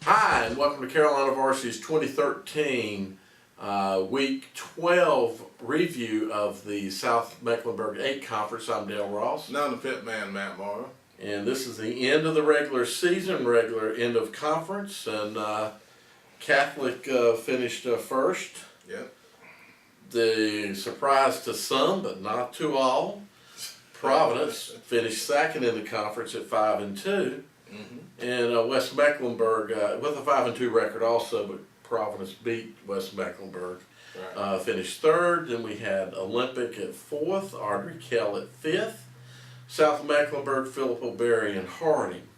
Hi, and welcome to Carolina Varsity's 2013 Week 12 review of the South Mecklenburg 8 Conference. I'm Dale Ross. Now the pit man, Matt Morrow. And this is the end of the regular season, regular end of conference, and Catholic finished first. Yep. The surprise to some, but not to all, Providence finished second in the conference at 5-2. And West Mecklenburg with a 5-2 record also, but Providence beat West Mecklenburg. Right. Finished third. Then we had Olympic at fourth, Ardrey Kell at fifth, South Mecklenburg, Philip O'Berry, and Harding.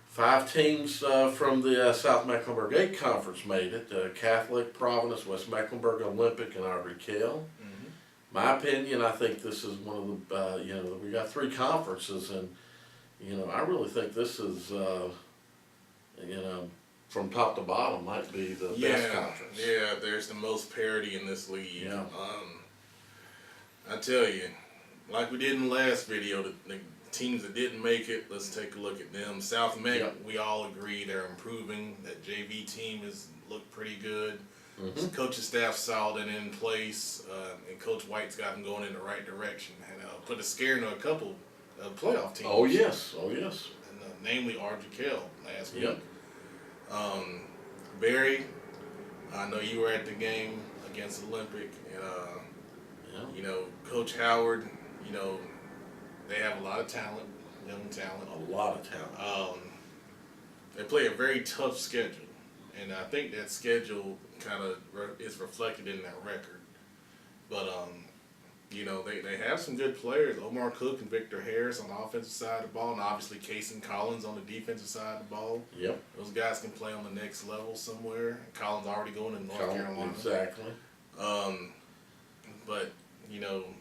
5 teams from the South Mecklenburg 8 Conference made it: Catholic, Providence, West Mecklenburg, Olympic, and Ardrey Kell. My opinion, I think this is one of the, we got 3 conferences, and I really think this is, from top to bottom, might be the best conference. Yeah, there's the most parity in this league. Yeah. I tell you, like we did in the last video, the teams that didn't make it, let's take a look at them. South Meg, we all agree they're improving. That JV team has looked pretty good. Coaching staff solid and in place, and Coach White's got them going in the right direction, and put a scare into a couple playoff teams. Oh yes, and, namely Ardrey Kell last week. Yep. Barry, I know you were at the game against Olympic, and Coach Howard, they have a lot of talent, young talent. A lot of talent. They play a very tough schedule, and I think that schedule kind of is reflected in that record. But they have some good players. Omar Cook and Victor Harris on the offensive side of the ball, and obviously Cason Collins on the defensive side of the ball. Yep. Those guys can play on the next level somewhere. Collins already going to North Carolina. Exactly. But you don't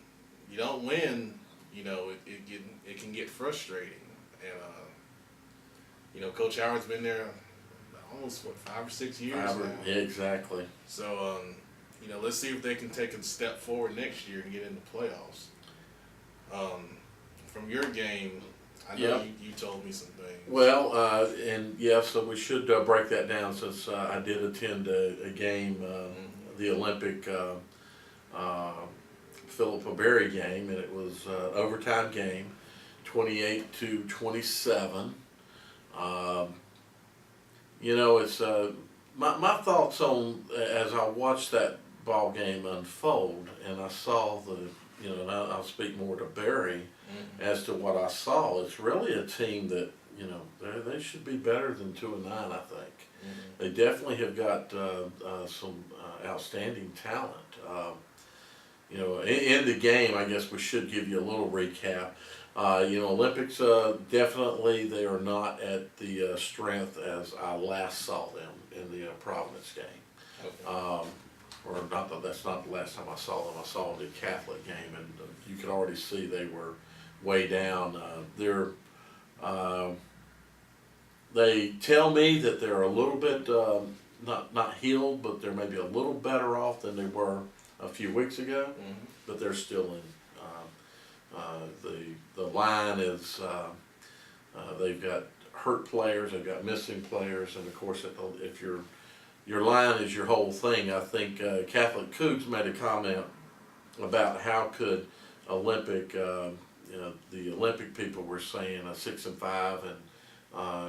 win. It can get frustrating, and Coach Howard's been there almost 5 or 6 years now. Yeah, exactly. So let's see if they can take a step forward next year and get into playoffs. From your game, I know you told me some things. Well, so we should break that down, since I did attend a game, the Olympic Philip O'Berry game, and it was an overtime game, 28-27. It's my thoughts on, as I watched that ball game unfold, and I saw and I'll speak more to Barry as to what I saw. It's really a team that they should be better than 2-9. I think they definitely have got some outstanding talent. In the game, I guess we should give you a little recap. Olympics, definitely they are not at the strength as I last saw them in the Providence game. Okay. Or not that that's not the last time I saw them. I saw them in the Catholic game, and you could already see they were way down. They tell me that they're a little bit not healed, but they're maybe a little better off than they were a few weeks ago. But they're still in. The line is they've got hurt players, they've got missing players, and of course if your line is your whole thing. I think Catholic Coots made a comment about how could Olympic, the Olympic people were saying 6-5, and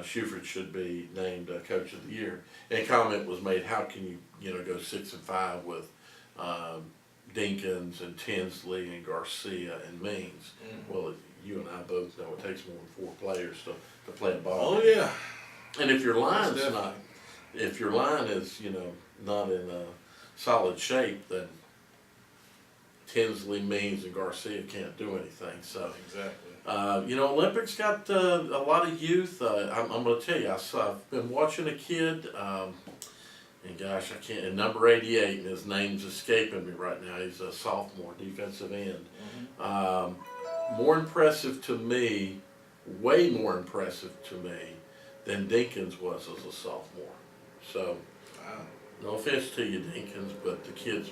Schufert should be named Coach of the Year. And a comment was made, how can you go 6-5 with Dinkins and Tinsley and Garcia and Means? Well, you and I both know it takes more than 4 players to play a ball. Oh yeah. And if your line's not. If your line is, not in solid shape, then Tinsley, Means, and Garcia can't do anything. So exactly. Olympics got a lot of youth. I'm going to tell you, I've been watching a kid, and gosh, I can't. And number 88, and his name's escaping me right now. He's a sophomore, defensive end. More impressive to me, way more impressive to me than Dinkins was as a sophomore. So, no offense to you, Dinkins, but the kid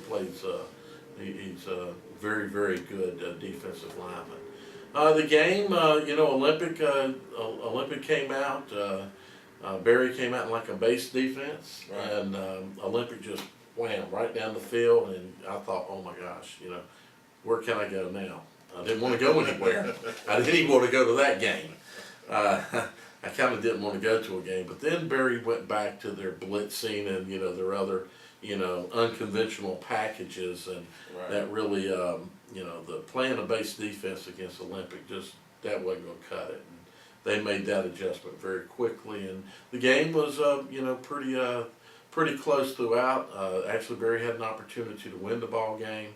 plays. He's a very, very good defensive lineman. The game, Olympic came out. Barry came out in like a base defense, Right. and Olympic just wham right down the field, and I thought, oh my gosh, where can I go now? I didn't want to go anywhere. I didn't even want to go to that game. I kind of didn't want to go to a game, but then Barry went back to their blitzing and their other unconventional packages, and Right. that really the playing a base defense against Olympic that wasn't going to cut it. And they made that adjustment very quickly, and the game was pretty close throughout. Actually, Barry had an opportunity to win the ball game.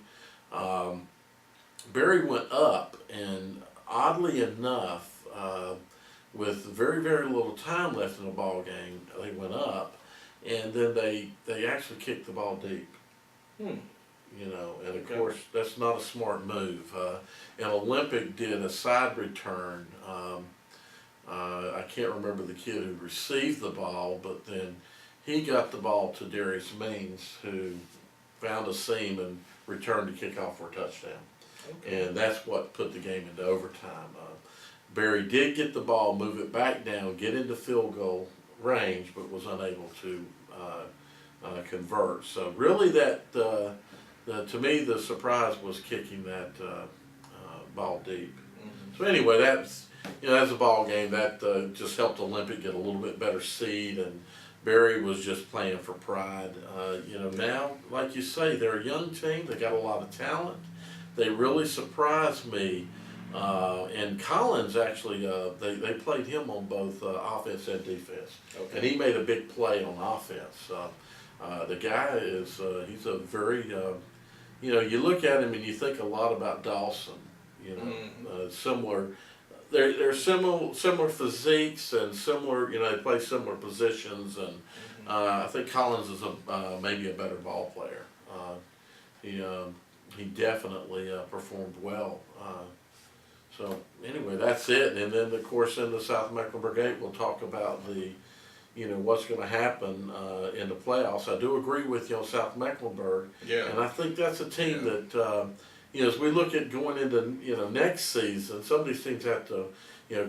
Barry went up, and oddly enough, with very, very little time left in the ball game, they went up, and then they actually kicked the ball deep. And of course, that's not a smart move. And Olympic did a side return. I can't remember the kid who received the ball, but then he got the ball to Darius Means, who found a seam and returned the kickoff for a touchdown. Okay. And that's what put the game into overtime. Barry did get the ball, move it back down, get into field goal range, but was unable to convert. So really to me, the surprise was kicking that ball deep. So anyway, that's a ball game that just helped Olympic get a little bit better seed, and Barry was just playing for pride. Now, like you say, they're a young team. They got a lot of talent. They really surprised me. And Collins actually, they played him on both offense and defense, and he made a big play on offense. The guy he's a very, you look at him and you think a lot about Dawson. Similar. They're similar physiques and similar. They play similar positions, and I think Collins is maybe a better ball player. He definitely performed well. So anyway, that's it. And then of course in the South Mecklenburg 8, we'll talk about what's going to happen in the playoffs. I do agree with you on South Mecklenburg. Yeah. And I think that's a team that, as we look at going into, next season, some of these teams have to,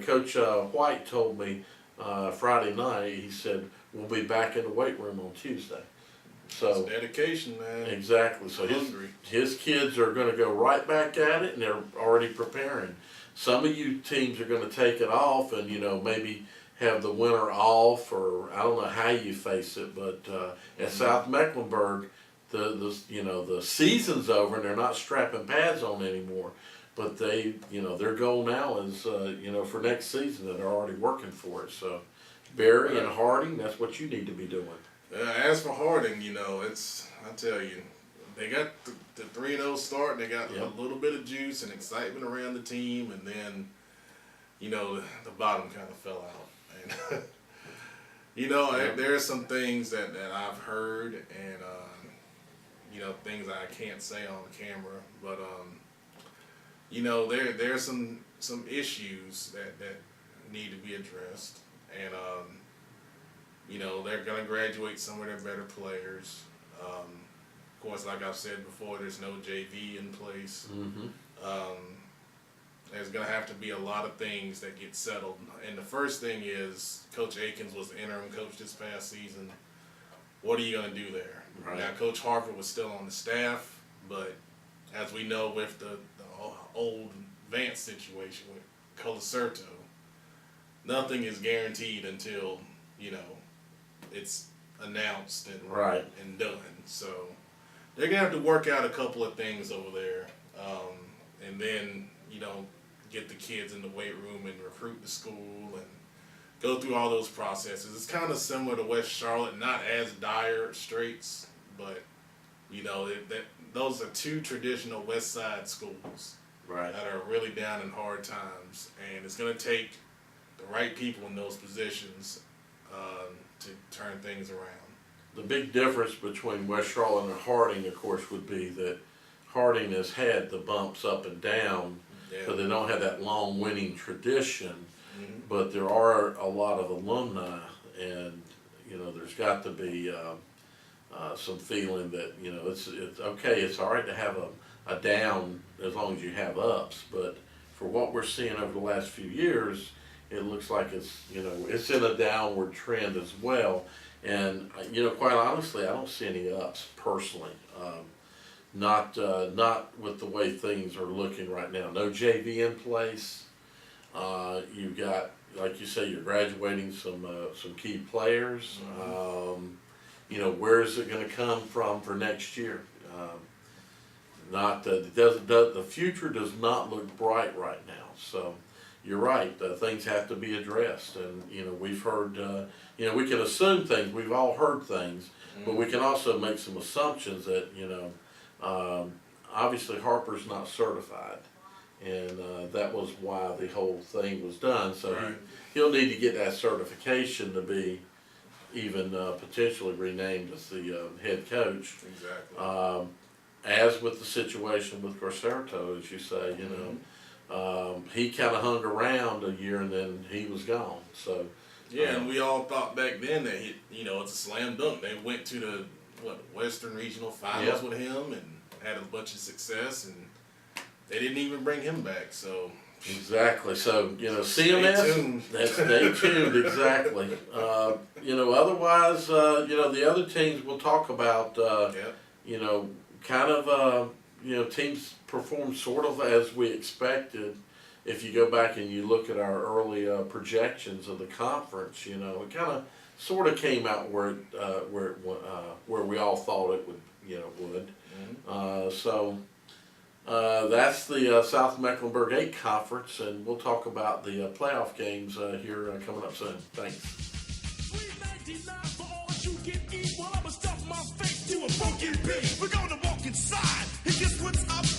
Coach White told me Friday night, he said, we'll be back in the weight room on Tuesday. So it's dedication, man. Exactly. So his kids are going to go right back at it, and they're already preparing. Some of you teams are going to take it off and, maybe have the winter off, or I don't know how you face it, but at South Mecklenburg, the season's over and they're not strapping pads on anymore. But their goal now is, for next season, that they're already working for it. So Barry and Harding, that's what you need to be doing. As for Harding, I tell you, they got the 3-0 start. They got a little bit of juice and excitement around the team, and then, the bottom kind of fell out. And there are some things that I've heard, and things I can't say on camera, but there's some issues that need to be addressed, and they're gonna graduate some of their better players. Of course, like I've said before, there's no JV in place. There's gonna have to be a lot of things that get settled, and the first thing is Coach Akins was the interim coach this past season. What are you gonna do there? Right. Now, Coach Harper was still on the staff, but as we know, with the old Vance situation with Colacerto, nothing is guaranteed until it's announced and done. So they're gonna have to work out a couple of things over there, and then get the kids in the weight room and recruit the school and go through all those processes. It's kind of similar to West Charlotte, not as dire straits, but those are two traditional West Side schools that are really down in hard times, and it's going to take the right people in those positions to turn things around. The big difference between West Charlotte and Harding, of course, would be that Harding has had the bumps up and down, so they don't have that long winning tradition, but there are a lot of alumni, and there's got to be some feeling that it's okay, it's all right to have a down as long as you have ups, but for what we're seeing over the last few years, it looks like it's, it's in a downward trend as well. And, quite honestly, I don't see any ups personally. Not with the way things are looking right now. No JV in place. You've got, like you say, you're graduating some key players. Where is it going to come from for next year? The future does not look bright right now. So you're right. Things have to be addressed, and we've heard. We can assume things. We've all heard things, but we can also make some assumptions that obviously Harper's not certified, and that was why the whole thing was done. So right. he'll need to get that certification to be even potentially renamed as the head coach. Exactly. As with the situation with Garcerto, as you say, he kind of hung around a year and then he was gone. So yeah, and we all thought back then that it's a slam dunk. They went to the Western Regional Finals with him and had a bunch of success, and they didn't even bring him back. So exactly. So CMS. Stay tuned. Exactly. Otherwise, the other teams we'll talk about. Kind of teams performed sort of as we expected. If you go back and you look at our early projections of the conference, it kind of sort of came out where we all thought it would. So that's the South Mecklenburg 8 conference, and we'll talk about the playoff games here coming up soon. Thanks. We're gonna walk inside and guess what's up?